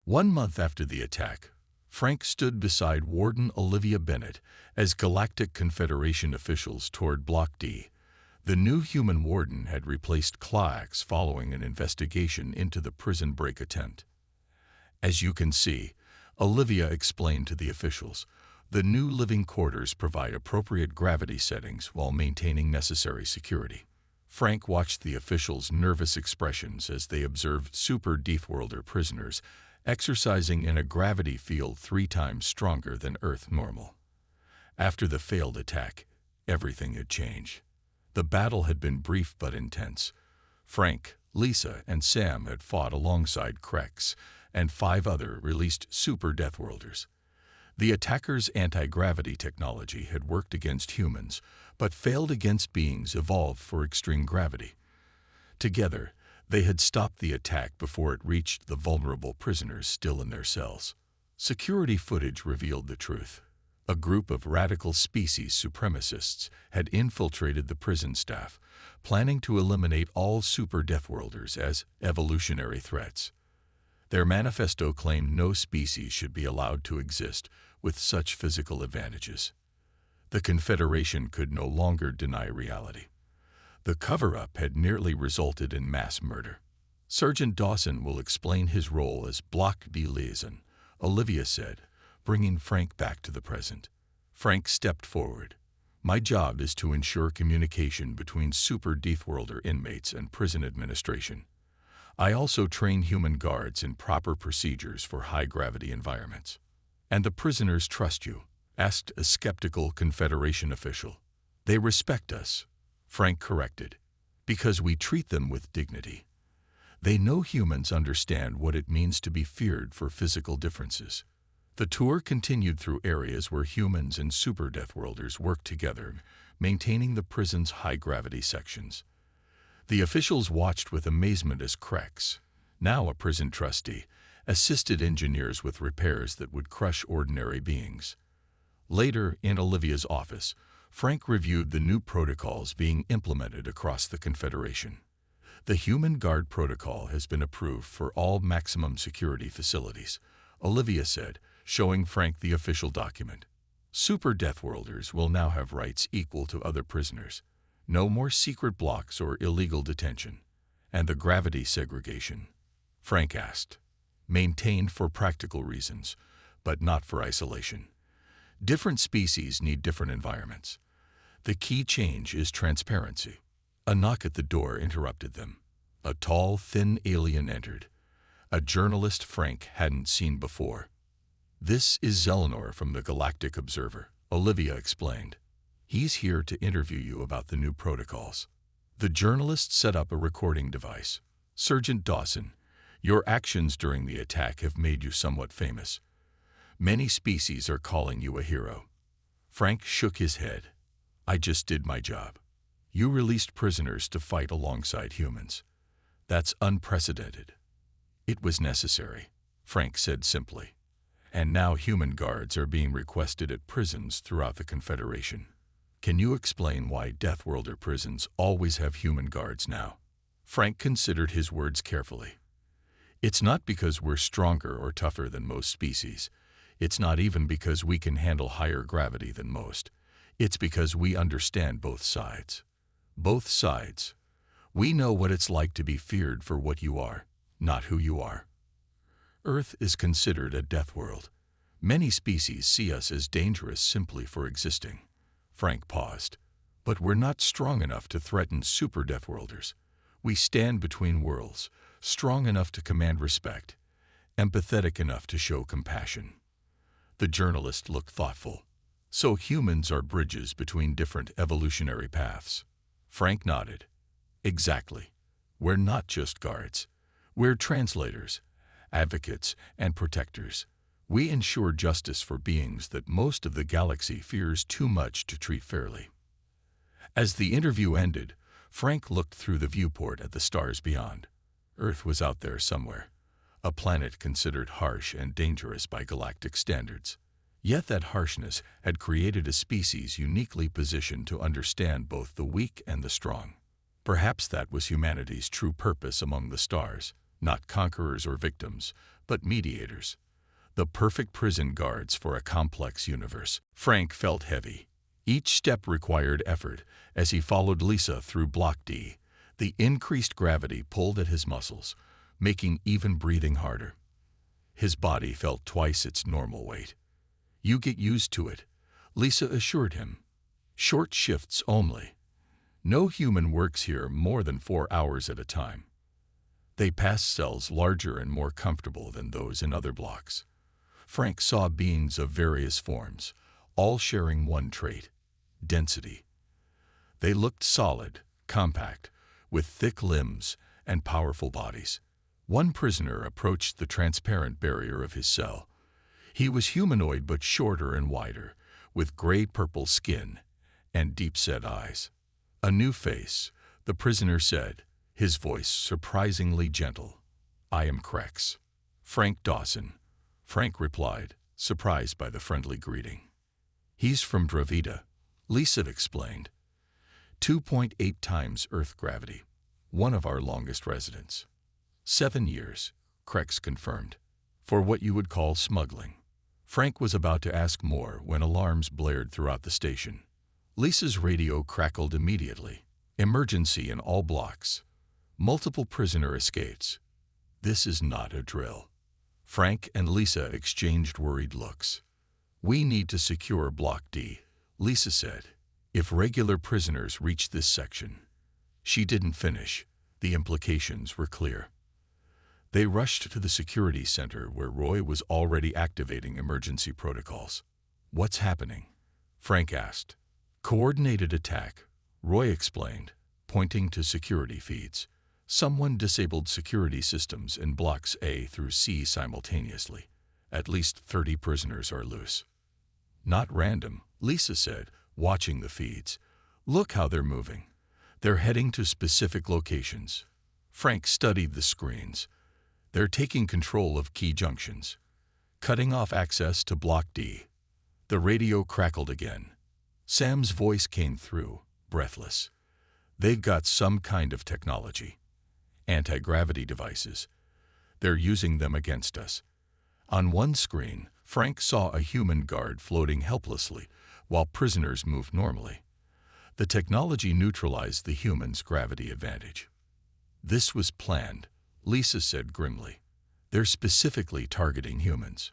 1 month after the attack, Frank stood beside Warden Olivia Bennett as Galactic Confederation officials toured Block D. The new human warden had replaced Klax following an investigation into the prison break attempt. As you can see, Olivia explained to the officials, the new living quarters provide appropriate gravity settings while maintaining necessary security. Frank watched the officials' nervous expressions as they observed Super Deathworlder prisoners exercising in a gravity field 3 times stronger than Earth normal. After the failed attack, everything had changed. The battle had been brief but intense. Frank, Lisa, and Sam had fought alongside Krex and 5 other released Super Deathworlders. The attackers' anti-gravity technology had worked against humans, but failed against beings evolved for extreme gravity. Together, they had stopped the attack before it reached the vulnerable prisoners still in their cells. Security footage revealed the truth. A group of radical species supremacists had infiltrated the prison staff, planning to eliminate all Super Deathworlders as evolutionary threats. Their manifesto claimed no species should be allowed to exist with such physical advantages. The Confederation could no longer deny reality. The cover-up had nearly resulted in mass murder. Sergeant Dawson will explain his role as Block D liaison, Olivia said, bringing Frank back to the present. Frank stepped forward. My job is to ensure communication between Super Deathworlder inmates and prison administration. I also train human guards in proper procedures for high-gravity environments. And the prisoners trust you? Asked a skeptical Confederation official. They respect us, Frank corrected, because we treat them with dignity. They know humans understand what it means to be feared for physical differences. The tour continued through areas where humans and Super Deathworlders worked together, maintaining the prison's high-gravity sections. The officials watched with amazement as Krex, now a prison trustee, assisted engineers with repairs that would crush ordinary beings. Later, in Olivia's office, Frank reviewed the new protocols being implemented across the Confederation. The Human Guard Protocol has been approved for all maximum security facilities, Olivia said, showing Frank the official document. Super Deathworlders will now have rights equal to other prisoners. No more secret blocks or illegal detention. And the gravity segregation, Frank asked, maintained for practical reasons, but not for isolation. Different species need different environments. The key change is transparency. A knock at the door interrupted them. A tall, thin alien entered. A journalist Frank hadn't seen before. This is Zelenor from the Galactic Observer, Olivia explained. He's here to interview you about the new protocols. The journalist set up a recording device. Sergeant Dawson, your actions during the attack have made you somewhat famous. Many species are calling you a hero. Frank shook his head. I just did my job. You released prisoners to fight alongside humans. That's unprecedented. It was necessary, Frank said simply. And now human guards are being requested at prisons throughout the Confederation. Can you explain why Deathworlder prisons always have human guards now? Frank considered his words carefully. It's not because we're stronger or tougher than most species. It's not even because we can handle higher gravity than most. It's because we understand both sides. Both sides. We know what it's like to be feared for what you are, not who you are. Earth is considered a death world. Many species see us as dangerous simply for existing. Frank paused. But we're not strong enough to threaten Super Deathworlders. We stand between worlds, strong enough to command respect, empathetic enough to show compassion. The journalist looked thoughtful. So humans are bridges between different evolutionary paths. Frank nodded. Exactly. We're not just guards. We're translators, advocates, and protectors. We ensure justice for beings that most of the galaxy fears too much to treat fairly. As the interview ended, Frank looked through the viewport at the stars beyond. Earth was out there somewhere, a planet considered harsh and dangerous by galactic standards. Yet that harshness had created a species uniquely positioned to understand both the weak and the strong. Perhaps that was humanity's true purpose among the stars, not conquerors or victims, but mediators. The perfect prison guards for a complex universe. Frank felt heavy. Each step required effort as he followed Lisa through Block D. The increased gravity pulled at his muscles, making even breathing harder. His body felt twice its normal weight. "You get used to it," Lisa assured him. "Short shifts only. No human works here more than 4 hours at a time." They passed cells larger and more comfortable than those in other blocks. Frank saw beings of various forms, all sharing one trait: density. They looked solid, compact, with thick limbs and powerful bodies. One prisoner approached the transparent barrier of his cell. He was humanoid but shorter and wider, with gray-purple skin and deep-set eyes. "A new face," the prisoner said, his voice surprisingly gentle. "I am Krex." "Frank Dawson," Frank replied, surprised by the friendly greeting. "He's from Dravita," Lisa explained. 2.8 times Earth gravity, one of our longest residents. 7 years, Krex confirmed, for what you would call smuggling. Frank was about to ask more when alarms blared throughout the station. Lisa's radio crackled immediately. "Emergency in all blocks. Multiple prisoner escapes." "This is not a drill." Frank and Lisa exchanged worried looks. "We need to secure Block D," Lisa said. "If regular prisoners reach this section." She didn't finish. The implications were clear. They rushed to the security center where Roy was already activating emergency protocols. "What's happening?" Frank asked. "Coordinated attack," Roy explained, pointing to security feeds. "Someone disabled security systems in blocks A through C simultaneously. At least 30 prisoners are loose." "Not random," Lisa said, watching the feeds. "Look how they're moving. They're heading to specific locations." Frank studied the screens. "They're taking control of key junctions, cutting off access to Block D." The radio crackled again. Sam's voice came through, breathless. "They've got some kind of technology. Anti-gravity devices. They're using them against us." On one screen, Frank saw a human guard floating helplessly while prisoners moved normally. The technology neutralized the humans' gravity advantage. "This was planned," Lisa said grimly. "They're specifically targeting humans."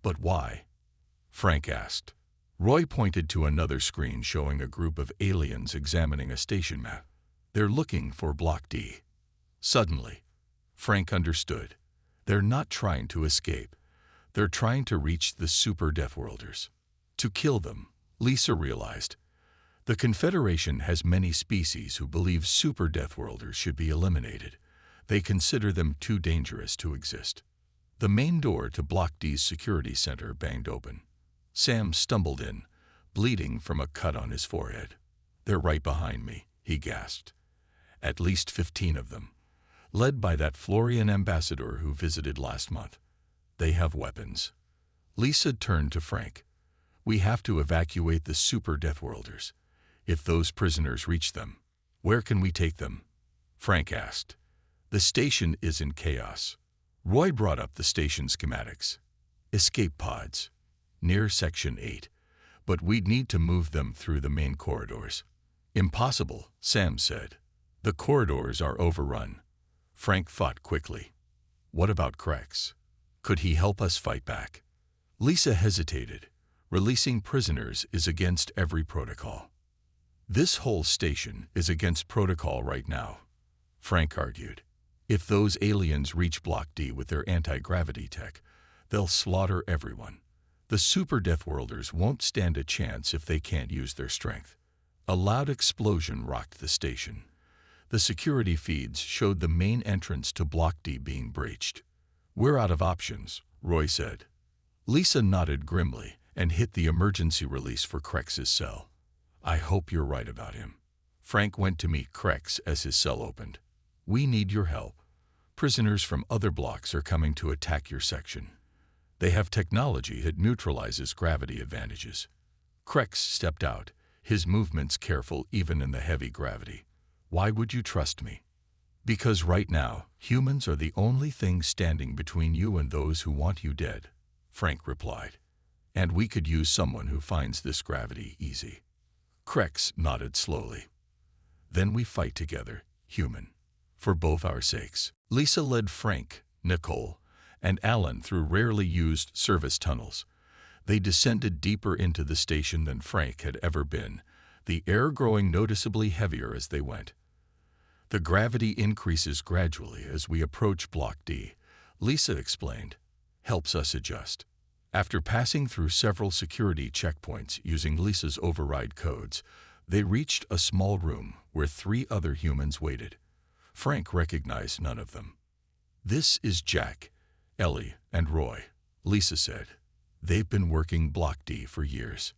"But why?" Frank asked. Roy pointed to another screen showing a group of aliens examining a station map. "They're looking for Block D." Suddenly, Frank understood. They're not trying to escape. They're trying to reach the super Deathworlders. To kill them, Lisa realized. The Confederation has many species who believe super Deathworlders should be eliminated. They consider them too dangerous to exist. The main door to Block D's security center banged open. Sam stumbled in, bleeding from a cut on his forehead. "They're right behind me," he gasped. "At least 15 of them, led by that Florian ambassador who visited last month. They have weapons." Lisa turned to Frank. "We have to evacuate the super Deathworlders. If those prisoners reach them, where can we take them?" Frank asked. "The station is in chaos." Roy brought up the station schematics. "Escape pods, near Section 8, but we'd need to move them through the main corridors." "Impossible," Sam said. "The corridors are overrun." Frank thought quickly. "What about Krex? Could he help us fight back?" Lisa hesitated. "Releasing prisoners is against every protocol." "This whole station is against protocol right now," Frank argued. "If those aliens reach Block D with their anti-gravity tech, they'll slaughter everyone. The super Deathworlders won't stand a chance if they can't use their strength." A loud explosion rocked the station. The security feeds showed the main entrance to Block D being breached. "We're out of options," Roy said. Lisa nodded grimly and hit the emergency release for Krex's cell. "I hope you're right about him." Frank went to meet Krex as his cell opened. "We need your help. Prisoners from other blocks are coming to attack your section. They have technology that neutralizes gravity advantages." Krex stepped out, his movements careful even in the heavy gravity. "Why would you trust me?" Because right now, humans are the only thing standing between you and those who want you dead, Frank replied. And we could use someone who finds this gravity easy. Krex nodded slowly. Then we fight together, human. For both our sakes. Lisa led Frank, Nicole, and Alan through rarely used service tunnels. They descended deeper into the station than Frank had ever been, the air growing noticeably heavier as they went. The gravity increases gradually as we approach Block D, Lisa explained, helps us adjust. After passing through several security checkpoints using Lisa's override codes, they reached a small room where 3 other humans waited. Frank recognized none of them. This is Jack, Ellie, and Roy, Lisa said. They've been working Block D for years.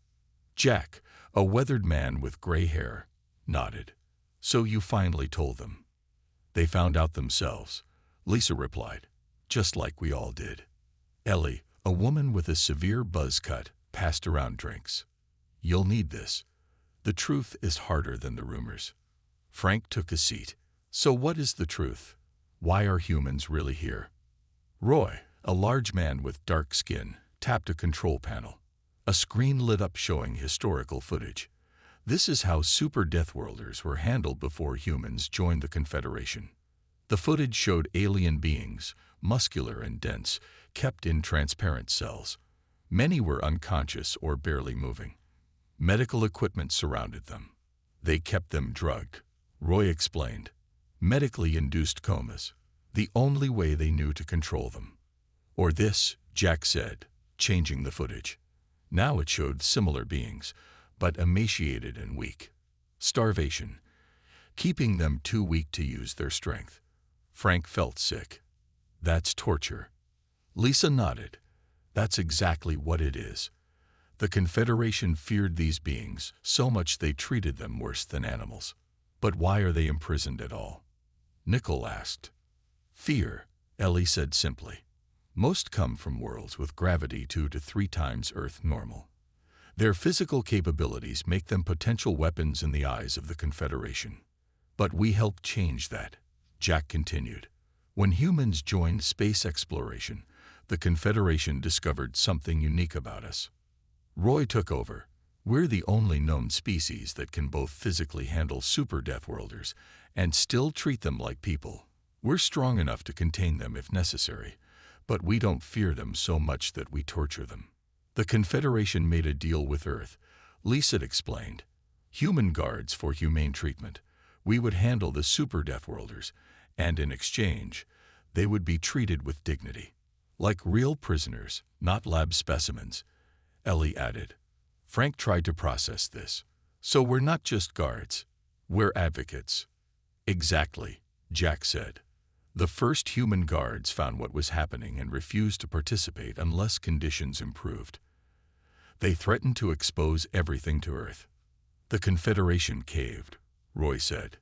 Jack, a weathered man with gray hair, nodded. So you finally told them. They found out themselves, Lisa replied, just like we all did. Ellie, a woman with a severe buzz cut, passed around drinks. You'll need this. The truth is harder than the rumors. Frank took a seat. So what is the truth? Why are humans really here? Roy, a large man with dark skin, tapped a control panel. A screen lit up showing historical footage. This is how super Deathworlders were handled before humans joined the Confederation. The footage showed alien beings, muscular and dense, kept in transparent cells. Many were unconscious or barely moving. Medical equipment surrounded them. They kept them drugged, Roy explained. Medically induced comas, the only way they knew to control them. Or this, Jack said, changing the footage. Now it showed similar beings, but emaciated and weak. Starvation, keeping them too weak to use their strength. Frank felt sick. That's torture. Lisa nodded. That's exactly what it is. The Confederation feared these beings so much they treated them worse than animals. But why are they imprisoned at all? Nicole asked. Fear, Ellie said simply. Most come from worlds with gravity 2 to 3 times Earth normal. Their physical capabilities make them potential weapons in the eyes of the Confederation. But we helped change that, Jack continued. When humans joined space exploration, the Confederation discovered something unique about us. Roy took over. We're the only known species that can both physically handle super Deathworlders and still treat them like people. We're strong enough to contain them if necessary, but we don't fear them so much that we torture them. The Confederation made a deal with Earth, Lisa explained. Human guards for humane treatment. We would handle the super Deathworlders, and in exchange, they would be treated with dignity. Like real prisoners, not lab specimens, Ellie added. Frank tried to process this. So we're not just guards. We're advocates. Exactly, Jack said. The first human guards found what was happening and refused to participate unless conditions improved. They threatened to expose everything to Earth. The Confederation caved, Roy said.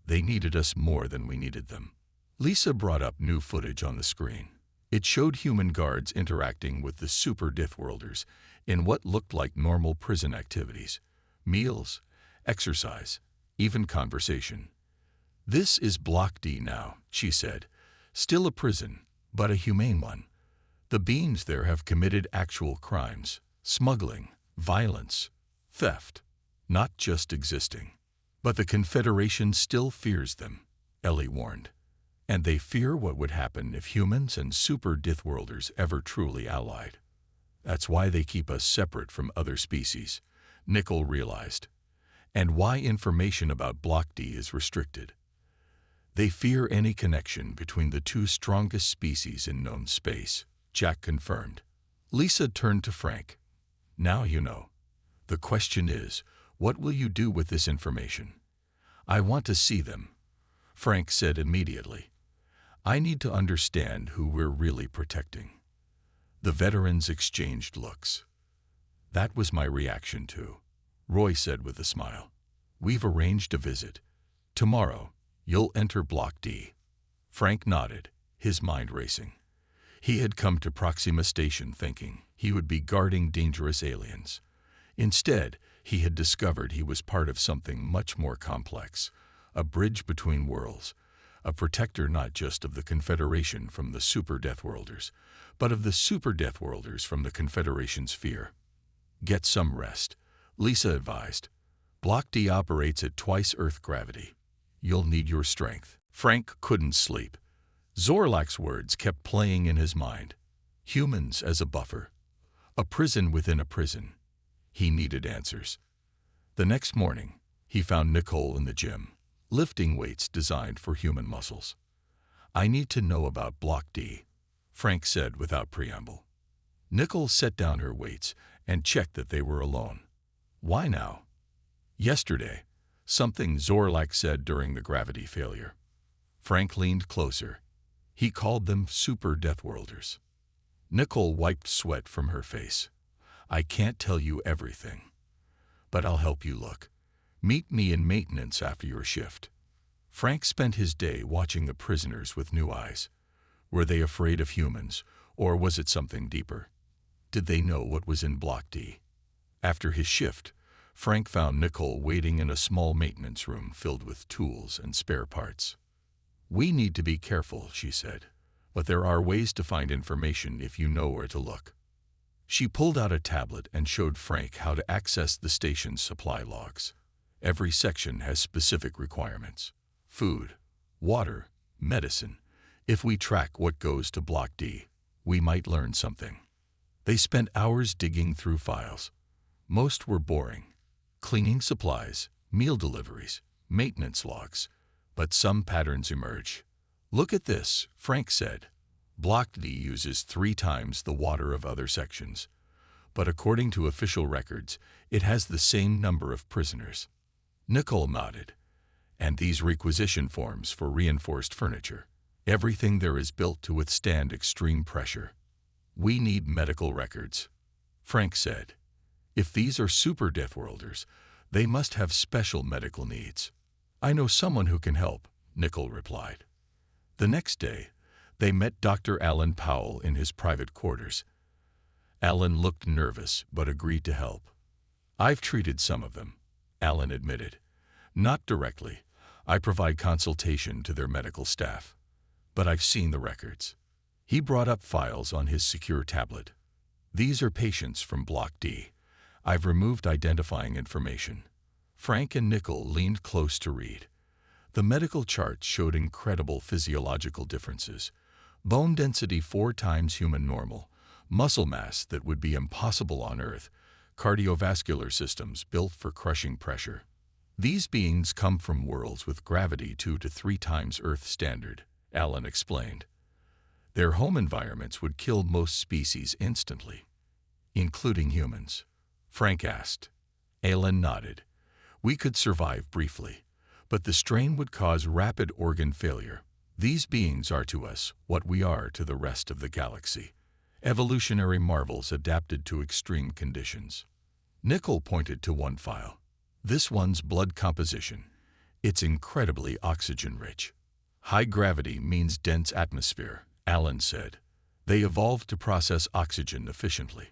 They needed us more than we needed them. Lisa brought up new footage on the screen. It showed human guards interacting with the super Deathworlders in what looked like normal prison activities. Meals, exercise, even conversation. This is Block D now, she said. Still a prison, but a humane one. The beings there have committed actual crimes, smuggling, violence, theft, not just existing. But the Confederation still fears them, Ellie warned. And they fear what would happen if humans and super Deathworlders ever truly allied. That's why they keep us separate from other species, Nicole realized. And why information about Block D is restricted. They fear any connection between the 2 strongest species in known space, Jack confirmed. Lisa turned to Frank. Now you know. The question is, what will you do with this information? I want to see them, Frank said immediately. I need to understand who we're really protecting. The veterans exchanged looks. That was my reaction too, Roy said with a smile. We've arranged a visit. Tomorrow, you'll enter Block D. Frank nodded, his mind racing. He had come to Proxima Station thinking he would be guarding dangerous aliens. Instead, he had discovered he was part of something much more complex, a bridge between worlds, a protector not just of the Confederation from the Super Deathworlders, but of the Super Deathworlders from the Confederation's fear. Get some rest, Lisa advised. Block D operates at twice Earth gravity. You'll need your strength. Frank couldn't sleep. Zorlak's words kept playing in his mind. Humans as a buffer. A prison within a prison. He needed answers. The next morning, he found Nicole in the gym, lifting weights designed for human muscles. I need to know about Block D, Frank said without preamble. Nicole set down her weights and checked that they were alone. Why now? Yesterday, something Zorlak said during the gravity failure. Frank leaned closer. He called them Super Deathworlders. Nicole wiped sweat from her face. I can't tell you everything, but I'll help you look. Meet me in maintenance after your shift. Frank spent his day watching the prisoners with new eyes. Were they afraid of humans, or was it something deeper? Did they know what was in Block D? After his shift, Frank found Nicole waiting in a small maintenance room filled with tools and spare parts. We need to be careful, she said, but there are ways to find information if you know where to look. She pulled out a tablet and showed Frank how to access the station's supply logs. Every section has specific requirements. Food, water, medicine. If we track what goes to Block D, we might learn something. They spent hours digging through files. Most were boring. Cleaning supplies, meal deliveries, maintenance logs. But some patterns emerge. Look at this, Frank said. Block D uses 3 times the water of other sections. But according to official records, it has the same number of prisoners. Nicole nodded. And these requisition forms for reinforced furniture. Everything there is built to withstand extreme pressure. We need medical records, Frank said. If these are Super Deathworlders, they must have special medical needs. I know someone who can help, Nicole replied. The next day, they met Dr. Alan Powell in his private quarters. Alan looked nervous but agreed to help. I've treated some of them, Alan admitted. Not directly. I provide consultation to their medical staff. But I've seen the records. He brought up files on his secure tablet. These are patients from Block D. I've removed identifying information. Frank and Nicole leaned close to read. The medical charts showed incredible physiological differences. Bone density 4 times human normal, muscle mass that would be impossible on Earth, cardiovascular systems built for crushing pressure. These beings come from worlds with gravity 2 to 3 times Earth standard, Alan explained. Their home environments would kill most species instantly, including humans. Frank asked. Alan nodded. We could survive briefly, but the strain would cause rapid organ failure. These beings are to us what we are to the rest of the galaxy. Evolutionary marvels adapted to extreme conditions. Nicole pointed to one file. This one's blood composition. It's incredibly oxygen-rich. High gravity means dense atmosphere, Alan said. They evolved to process oxygen efficiently.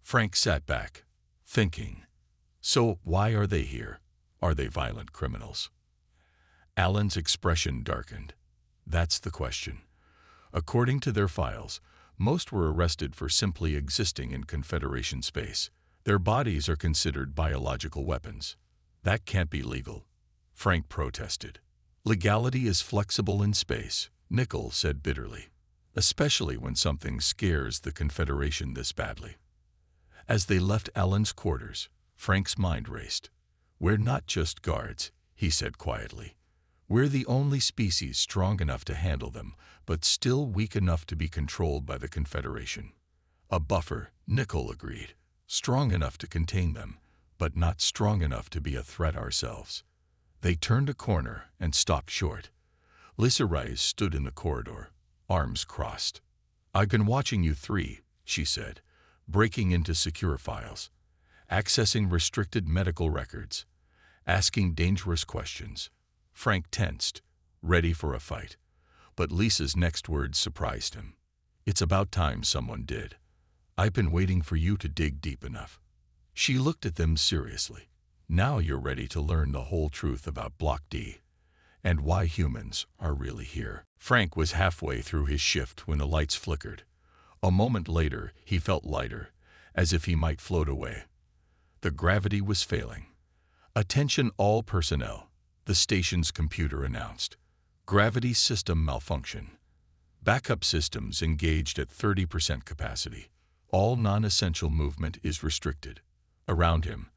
Frank sat back, thinking. So why are they here? Are they violent criminals? Alan's expression darkened. That's the question. According to their files, most were arrested for simply existing in Confederation space. Their bodies are considered biological weapons. That can't be legal, Frank protested. Legality is flexible in space, Nicole said bitterly, especially when something scares the Confederation this badly. As they left Alan's quarters, Frank's mind raced. We're not just guards, he said quietly. We're the only species strong enough to handle them, but still weak enough to be controlled by the Confederation. A buffer, Nicole agreed. Strong enough to contain them, but not strong enough to be a threat ourselves. They turned a corner and stopped short. Lisa Rice stood in the corridor, arms crossed. I've been watching you 3, she said, breaking into secure files, accessing restricted medical records, asking dangerous questions. Frank tensed, ready for a fight. But Lisa's next words surprised him. It's about time someone did. I've been waiting for you to dig deep enough. She looked at them seriously. Now you're ready to learn the whole truth about Block D. and why humans are really here. Frank was halfway through his shift when the lights flickered. A moment later, he felt lighter, as if he might float away. The gravity was failing. "Attention all personnel," the station's computer announced. "Gravity system malfunction. Backup systems engaged at 30% capacity. All non-essential movement is restricted." Around him,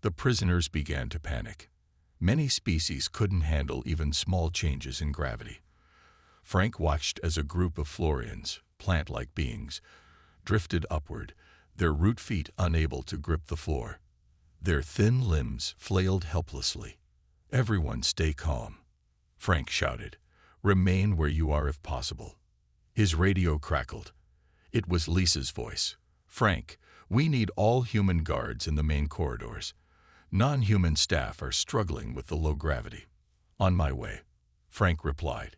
the prisoners began to panic. Many species couldn't handle even small changes in gravity. Frank watched as a group of Florians, plant-like beings, drifted upward, their root feet unable to grip the floor. Their thin limbs flailed helplessly. "Everyone stay calm," Frank shouted. "Remain where you are if possible." His radio crackled. It was Lisa's voice. "Frank, we need all human guards in the main corridors. Non-human staff are struggling with the low gravity." "On my way," Frank replied.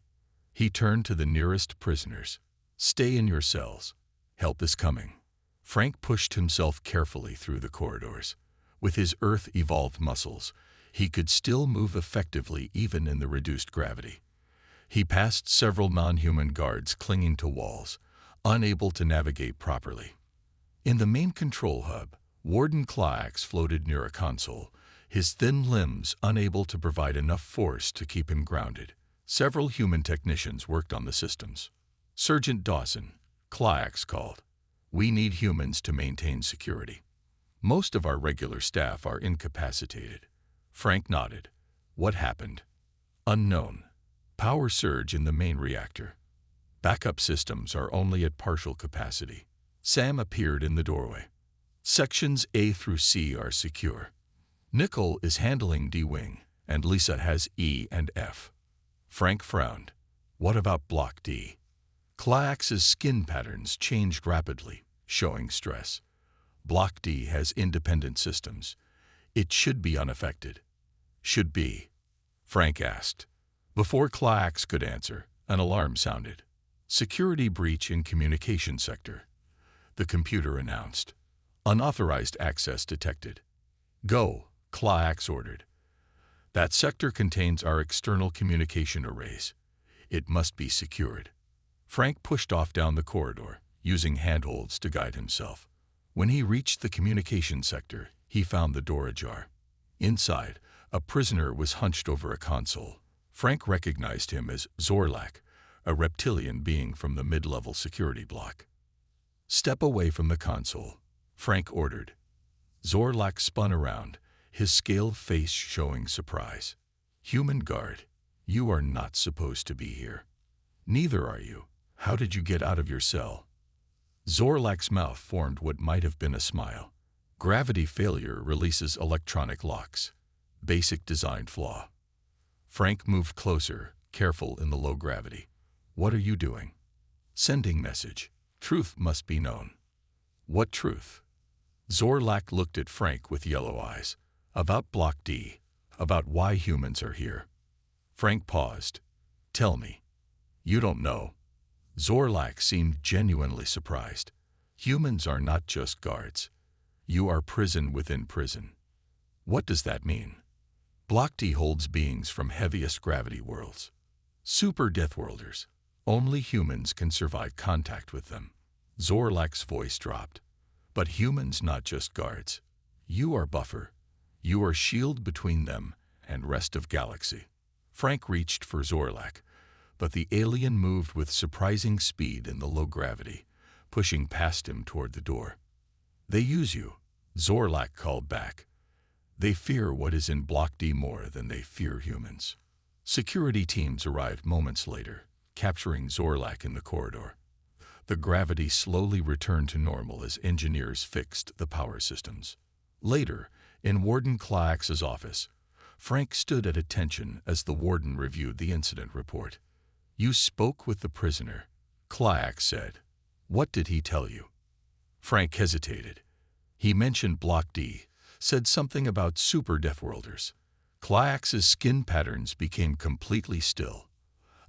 He turned to the nearest prisoners. "Stay in your cells. Help is coming." Frank pushed himself carefully through the corridors. With his Earth-evolved muscles, he could still move effectively even in the reduced gravity. He passed several non-human guards clinging to walls, unable to navigate properly. In the main control hub, Warden Klax floated near a console, his thin limbs unable to provide enough force to keep him grounded. Several human technicians worked on the systems. "Sergeant Dawson," Klax called. "We need humans to maintain security. Most of our regular staff are incapacitated." Frank nodded. "What happened?" "Unknown. Power surge in the main reactor. Backup systems are only at partial capacity." Sam appeared in the doorway. "Sections A through C are secure. Nickel is handling D-Wing, and Lisa has E and F." Frank frowned. "What about Block D?" Klax's skin patterns changed rapidly, showing stress. "Block D has independent systems. It should be unaffected." "Should be?" Frank asked. Before Klax could answer, an alarm sounded. "Security breach in communication sector," the computer announced. "Unauthorized access detected." "Go," Klax ordered. "That sector contains our external communication arrays. It must be secured." Frank pushed off down the corridor, using handholds to guide himself. When he reached the communication sector, he found the door ajar. Inside, a prisoner was hunched over a console. Frank recognized him as Zorlak, a reptilian being from the mid-level security block. "Step away from the console," Frank ordered. Zorlak spun around, his scaled face showing surprise. "Human guard, you are not supposed to be here." "Neither are you. How did you get out of your cell?" Zorlak's mouth formed what might have been a smile. "Gravity failure releases electronic locks. Basic design flaw." Frank moved closer, careful in the low gravity. "What are you doing?" "Sending message. Truth must be known." "What truth?" Zorlak looked at Frank with yellow eyes. "About Block D. About why humans are here." Frank paused. "Tell me." "You don't know." Zorlak seemed genuinely surprised. "Humans are not just guards. You are prison within prison." "What does that mean?" "Block D holds beings from heaviest gravity worlds. Super Deathworlders. Only humans can survive contact with them." Zorlak's voice dropped. "But humans not just guards. You are buffer. You are shield between them and rest of galaxy." Frank reached for Zorlak, but the alien moved with surprising speed in the low gravity, pushing past him toward the door. "They use you," Zorlak called back. "They fear what is in Block D more than they fear humans." Security teams arrived moments later, capturing Zorlak in the corridor. The gravity slowly returned to normal as engineers fixed the power systems. Later, in Warden Klax's office, Frank stood at attention as the warden reviewed the incident report. "You spoke with the prisoner," Klax said. "What did he tell you?" Frank hesitated. "He mentioned Block D, said something about super Deathworlders." Klax's skin patterns became completely still.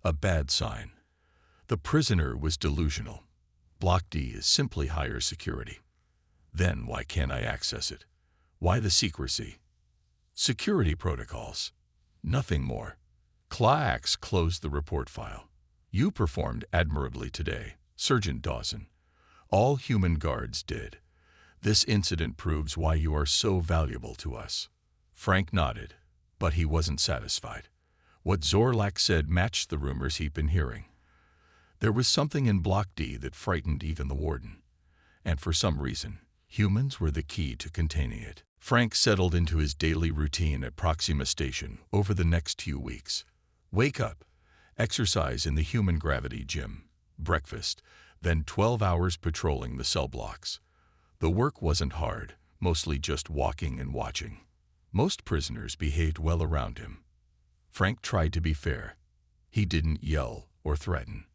A bad sign. The prisoner was delusional. Block D is simply higher security. Then why can't I access it? Why the secrecy? Security protocols. Nothing more. Claax closed the report file. You performed admirably today, Sergeant Dawson. All human guards did. This incident proves why you are so valuable to us. Frank nodded, but he wasn't satisfied. What Zorlak said matched the rumors he'd been hearing. There was something in Block D that frightened even the warden. And for some reason, humans were the key to containing it. Frank settled into his daily routine at Proxima Station over the next few weeks. Wake up, exercise in the human gravity gym, breakfast, then 12 hours patrolling the cell blocks. The work wasn't hard, mostly just walking and watching. Most prisoners behaved well around him. Frank tried to be fair. He didn't yell or threaten.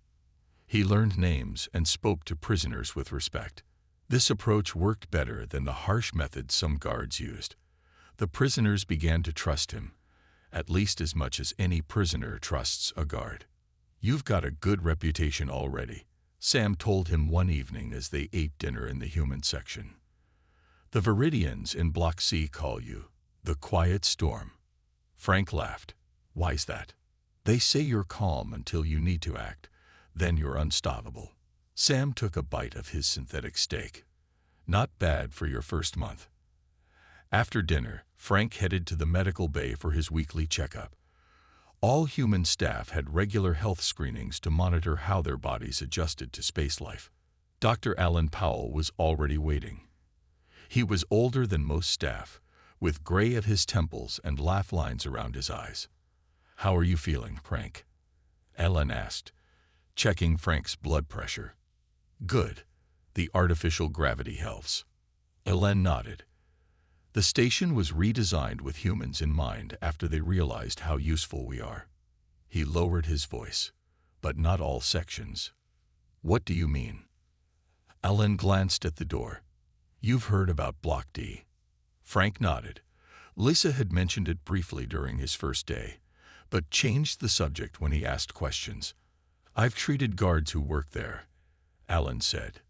He learned names and spoke to prisoners with respect. This approach worked better than the harsh methods some guards used. The prisoners began to trust him, at least as much as any prisoner trusts a guard. You've got a good reputation already, Sam told him one evening as they ate dinner in the human section. The Viridians in Block C call you the Quiet Storm. Frank laughed. Why's that? They say you're calm until you need to act. Then you're unstoppable. Sam took a bite of his synthetic steak. Not bad for your first month. After dinner, Frank headed to the medical bay for his weekly checkup. All human staff had regular health screenings to monitor how their bodies adjusted to space life. Dr. Alan Powell was already waiting. He was older than most staff, with gray at his temples and laugh lines around his eyes. How are you feeling, Frank? Ellen asked, checking Frank's blood pressure. Good. The artificial gravity helps. Ellen nodded. The station was redesigned with humans in mind after they realized how useful we are. He lowered his voice, but not all sections. What do you mean? Ellen glanced at the door. You've heard about Block D. Frank nodded. Lisa had mentioned it briefly during his first day, but changed the subject when he asked questions. I've treated guards who work there, Alan said.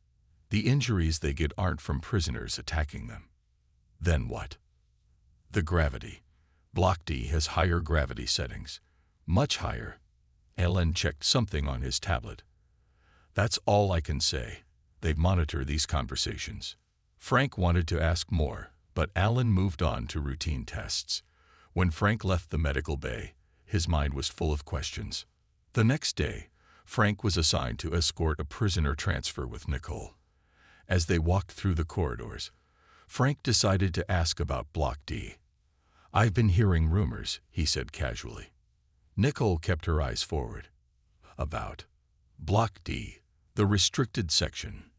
The injuries they get aren't from prisoners attacking them. Then what? The gravity. Block D has higher gravity settings. Much higher. Alan checked something on his tablet. That's all I can say. They monitor these conversations. Frank wanted to ask more, but Alan moved on to routine tests. When Frank left the medical bay, his mind was full of questions. The next day, Frank was assigned to escort a prisoner transfer with Nicole. As they walked through the corridors, Frank decided to ask about Block D. I've been hearing rumors, he said casually. Nicole kept her eyes forward. About Block D, the restricted section.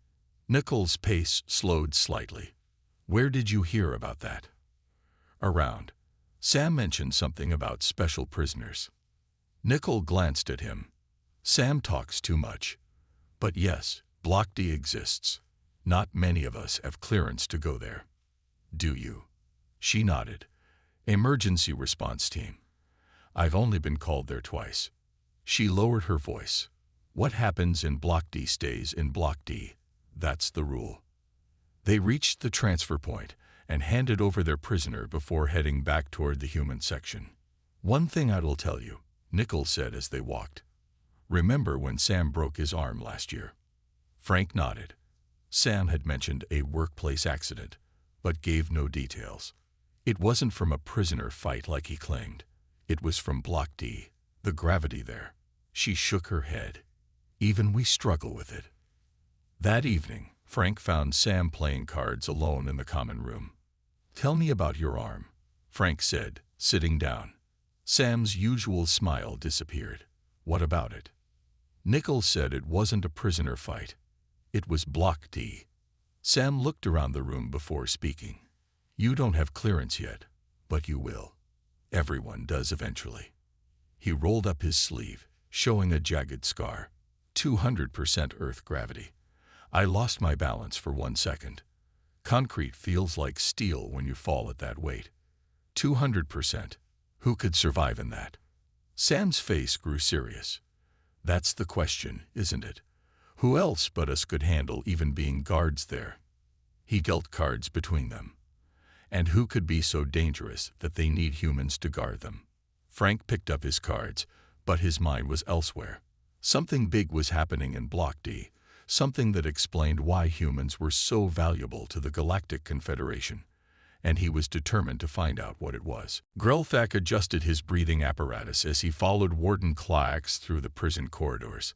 Nicole's pace slowed slightly. Where did you hear about that? Around. Sam mentioned something about special prisoners. Nicole glanced at him. Sam talks too much. But yes, Block D exists. Not many of us have clearance to go there. Do you? She nodded. Emergency response team. I've only been called there twice. She lowered her voice. What happens in Block D stays in Block D. That's the rule. They reached the transfer point and handed over their prisoner before heading back toward the human section. One thing I will tell you, Nicole said as they walked. Remember when Sam broke his arm last year? Frank nodded. Sam had mentioned a workplace accident, but gave no details. It wasn't from a prisoner fight like he claimed. It was from Block D, the gravity there. She shook her head. Even we struggle with it. That evening, Frank found Sam playing cards alone in the common room. Tell me about your arm, Frank said, sitting down. Sam's usual smile disappeared. What about it? Nicole said it wasn't a prisoner fight. It was Block D. Sam looked around the room before speaking. You don't have clearance yet, but you will. Everyone does eventually. He rolled up his sleeve, showing a jagged scar. 200% Earth gravity. I lost my balance for 1 second. Concrete feels like steel when you fall at that weight. 200%. Who could survive in that? Sam's face grew serious. That's the question, isn't it? Who else but us could handle even being guards there? He dealt cards between them. And who could be so dangerous that they need humans to guard them? Frank picked up his cards, but his mind was elsewhere. Something big was happening in Block D, something that explained why humans were so valuable to the Galactic Confederation, and he was determined to find out what it was. Grelthak adjusted his breathing apparatus as he followed Warden Klax through the prison corridors.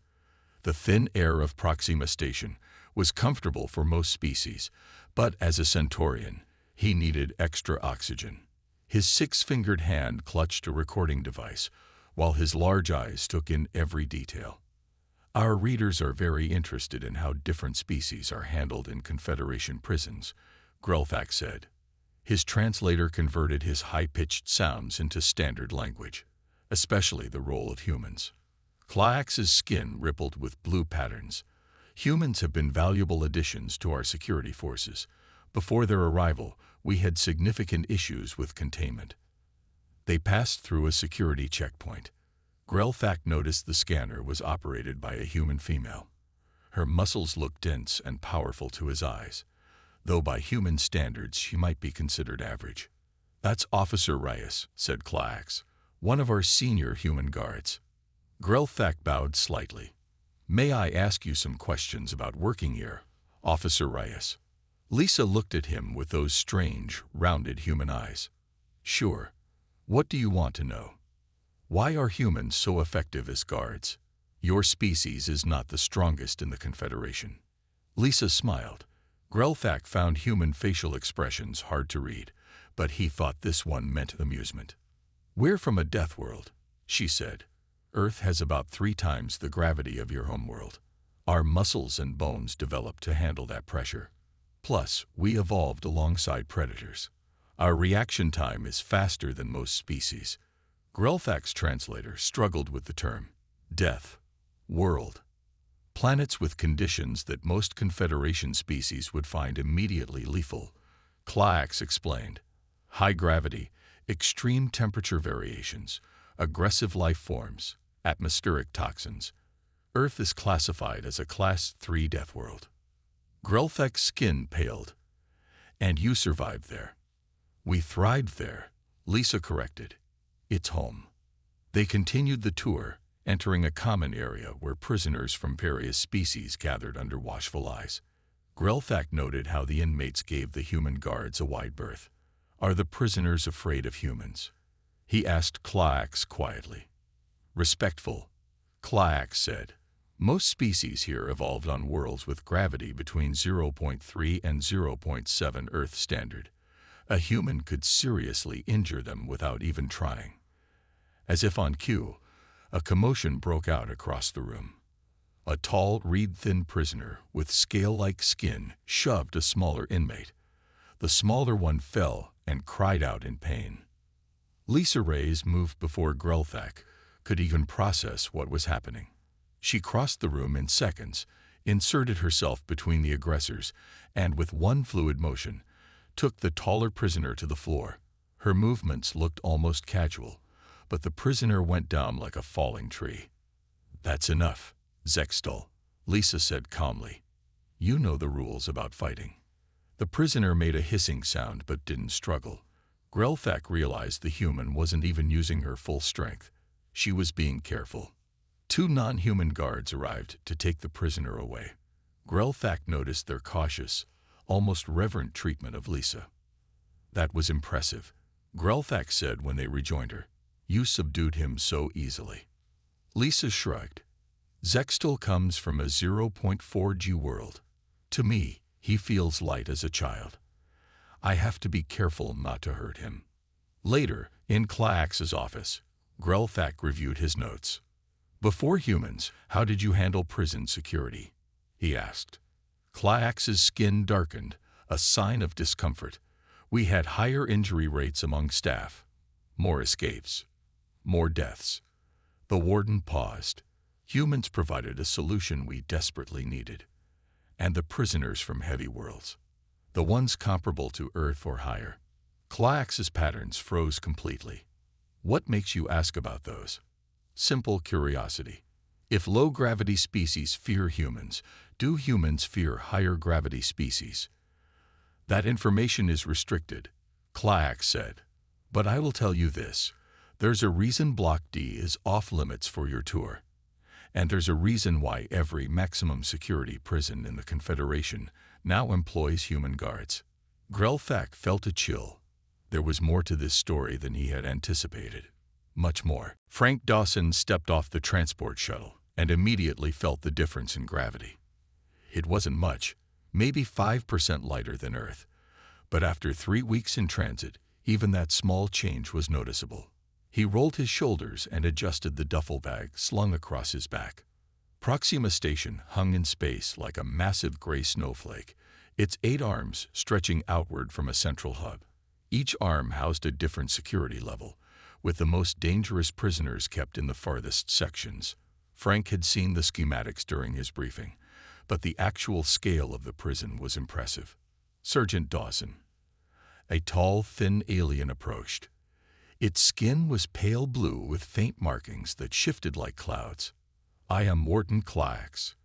The thin air of Proxima Station was comfortable for most species, but as a Centaurian, he needed extra oxygen. His six-fingered hand clutched a recording device, while his large eyes took in every detail. Our readers are very interested in how different species are handled in Confederation prisons, Grelthak said. His translator converted his high-pitched sounds into standard language, especially the role of humans. Klax's skin rippled with blue patterns. Humans have been valuable additions to our security forces. Before their arrival, we had significant issues with containment. They passed through a security checkpoint. Grelthak noticed the scanner was operated by a human female. Her muscles looked dense and powerful to his eyes, though by human standards she might be considered average. "That's Officer Reyes," said Klax, "one of our senior human guards." Grelthak bowed slightly. "May I ask you some questions about working here, Officer Reyes?" Lisa looked at him with those strange, rounded human eyes. "Sure. What do you want to know? Why are humans so effective as guards? Your species is not the strongest in the Confederation." Lisa smiled. Grelthak found human facial expressions hard to read, but he thought this one meant amusement. "We're from a death world," she said. "Earth has about 3 times the gravity of your home world. Our muscles and bones developed to handle that pressure. Plus, we evolved alongside predators. Our reaction time is faster than most species." Grelthak's translator struggled with the term death world. Planets with conditions that most Confederation species would find immediately lethal. Klax explained. High gravity, extreme temperature variations, aggressive life forms, atmospheric toxins. Earth is classified as a Class 3 death world. Grelthak's skin paled. "And you survived there." "We thrived there," Lisa corrected. "It's home." They continued the tour, entering a common area where prisoners from various species gathered under watchful eyes. Grelthak noted how the inmates gave the human guards a wide berth. "Are the prisoners afraid of humans?" he asked Klax quietly. "Respectful," Klax said. "Most species here evolved on worlds with gravity between 0.3 and 0.7 Earth standard. A human could seriously injure them without even trying." As if on cue, a commotion broke out across the room. A tall, reed-thin prisoner with scale-like skin shoved a smaller inmate. The smaller one fell and cried out in pain. Lisa Reyes moved before Grelthak could even process what was happening. She crossed the room in seconds, inserted herself between the aggressors, and with one fluid motion, took the taller prisoner to the floor. Her movements looked almost casual, but the prisoner went down like a falling tree. "That's enough, Zextal," Lisa said calmly. "You know the rules about fighting." The prisoner made a hissing sound but didn't struggle. Grelthak realized the human wasn't even using her full strength. She was being careful. 2 non-human guards arrived to take the prisoner away. Grelthak noticed their cautious, almost reverent treatment of Lisa. "That was impressive," Grelthak said when they rejoined her. "You subdued him so easily." Lisa shrugged. "Zextal comes from a 0.4 G world. To me, he feels light as a child. I have to be careful not to hurt him." Later, in Klax's office, Grelthak reviewed his notes. "Before humans, how did you handle prison security?" he asked. Klax's skin darkened, a sign of discomfort. "We had higher injury rates among staff. More escapes. More deaths." The warden paused. "Humans provided a solution we desperately needed. And the prisoners from heavy worlds. The ones comparable to Earth or higher." Klax's patterns froze completely. "What makes you ask about those?" "Simple curiosity. If low-gravity species fear humans, do humans fear higher-gravity species?" "That information is restricted," Klax said. "But I will tell you this. There's a reason Block D is off-limits for your tour. And there's a reason why every maximum security prison in the Confederation now employs human guards. Grelfak felt a chill. There was more to this story than he had anticipated. Much more. Frank Dawson stepped off the transport shuttle and immediately felt the difference in gravity. It wasn't much, maybe 5% lighter than Earth. But after 3 weeks in transit, even that small change was noticeable. He rolled his shoulders and adjusted the duffel bag slung across his back. Proxima Station hung in space like a massive gray snowflake, its 8 arms stretching outward from a central hub. Each arm housed a different security level, with the most dangerous prisoners kept in the farthest sections. Frank had seen the schematics during his briefing, but the actual scale of the prison was impressive. Sergeant Dawson. A tall, thin alien approached. Its skin was pale blue with faint markings that shifted like clouds. I am Warden Klax.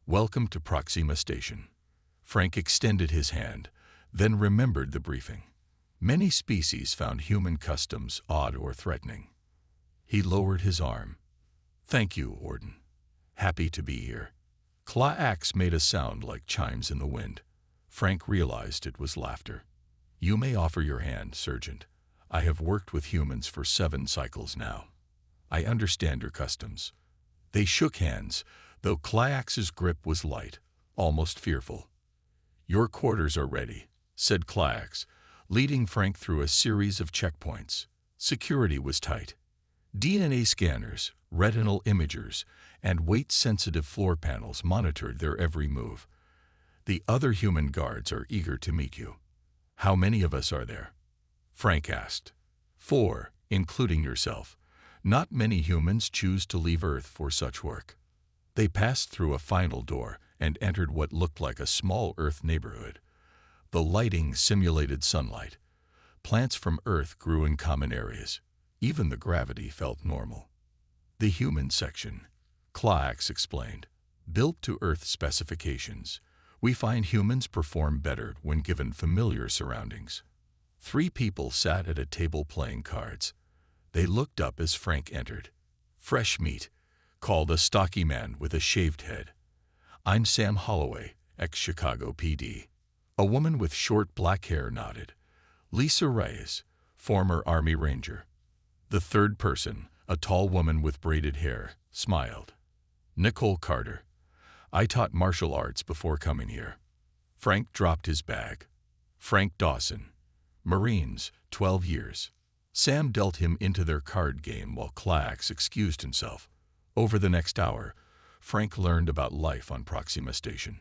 Welcome to Proxima Station. Frank extended his hand, then remembered the briefing. Many species found human customs odd or threatening. He lowered his arm. Thank you, Warden. Happy to be here. Klax made a sound like chimes in the wind. Frank realized it was laughter. You may offer your hand, Sergeant. I have worked with humans for 7 cycles now. I understand your customs. They shook hands, though Klax's grip was light, almost fearful. Your quarters are ready, said Klax, leading Frank through a series of checkpoints. Security was tight. DNA scanners, retinal imagers, and weight-sensitive floor panels monitored their every move. The other human guards are eager to meet you. How many of us are there? Frank asked. 4, including yourself. Not many humans choose to leave Earth for such work. They passed through a final door and entered what looked like a small Earth neighborhood. The lighting simulated sunlight. Plants from Earth grew in common areas. Even the gravity felt normal. The human section, Klax explained, built to Earth specifications. We find humans perform better when given familiar surroundings. 3 people sat at a table playing cards. They looked up as Frank entered. Fresh meat, called a stocky man with a shaved head. I'm Sam Holloway, ex-Chicago PD. A woman with short black hair nodded. Lisa Reyes, former Army Ranger. The third person, a tall woman with braided hair, smiled. Nicole Carter. I taught martial arts before coming here. Frank dropped his bag. Frank Dawson. Marines, 12 years. Sam dealt him into their card game while Klax excused himself. Over the next hour, Frank learned about life on Proxima Station.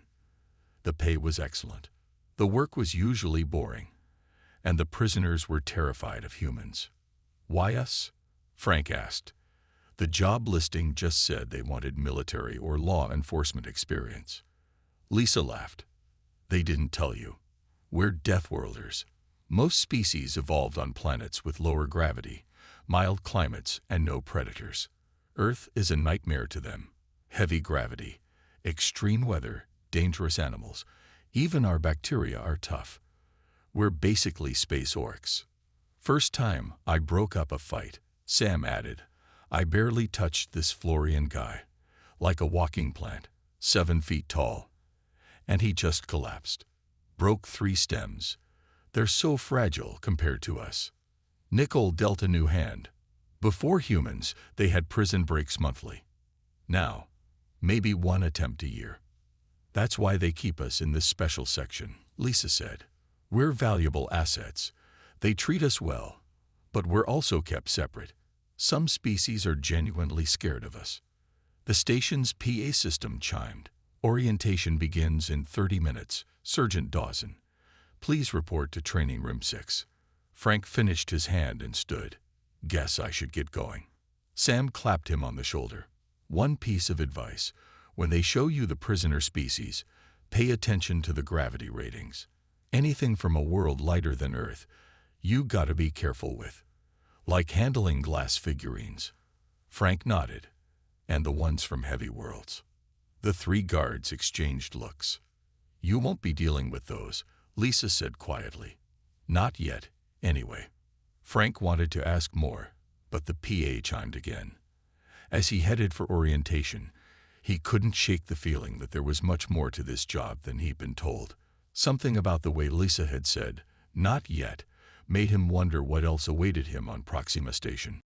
The pay was excellent. The work was usually boring, and the prisoners were terrified of humans. Why us? Frank asked. The job listing just said they wanted military or law enforcement experience. Lisa laughed. They didn't tell you. We're Deathworlders. Most species evolved on planets with lower gravity, mild climates, and no predators. Earth is a nightmare to them. Heavy gravity, extreme weather, dangerous animals. Even our bacteria are tough. We're basically Space Orcs. First time I broke up a fight, Sam added. I barely touched this Florian guy, like a walking plant, 7 feet tall. And he just collapsed. Broke 3 stems. They're so fragile compared to us. Nickel dealt a new hand. Before humans, they had prison breaks monthly. Now, maybe 1 attempt a year. That's why they keep us in this special section, Lisa said. We're valuable assets. They treat us well, but we're also kept separate. Some species are genuinely scared of us. The station's PA system chimed. Orientation begins in 30 minutes. Sergeant Dawson, please report to Training Room 6. Frank finished his hand and stood. Guess I should get going. Sam clapped him on the shoulder. One piece of advice. When they show you the prisoner species, pay attention to the gravity ratings. Anything from a world lighter than Earth, you gotta be careful with. Like handling glass figurines. Frank nodded. And the ones from heavy worlds. The 3 guards exchanged looks. You won't be dealing with those, Lisa said quietly. Not yet, anyway. Frank wanted to ask more, but the PA chimed again. As he headed for orientation, he couldn't shake the feeling that there was much more to this job than he'd been told. Something about the way Lisa had said, "Not yet," made him wonder what else awaited him on Proxima Station.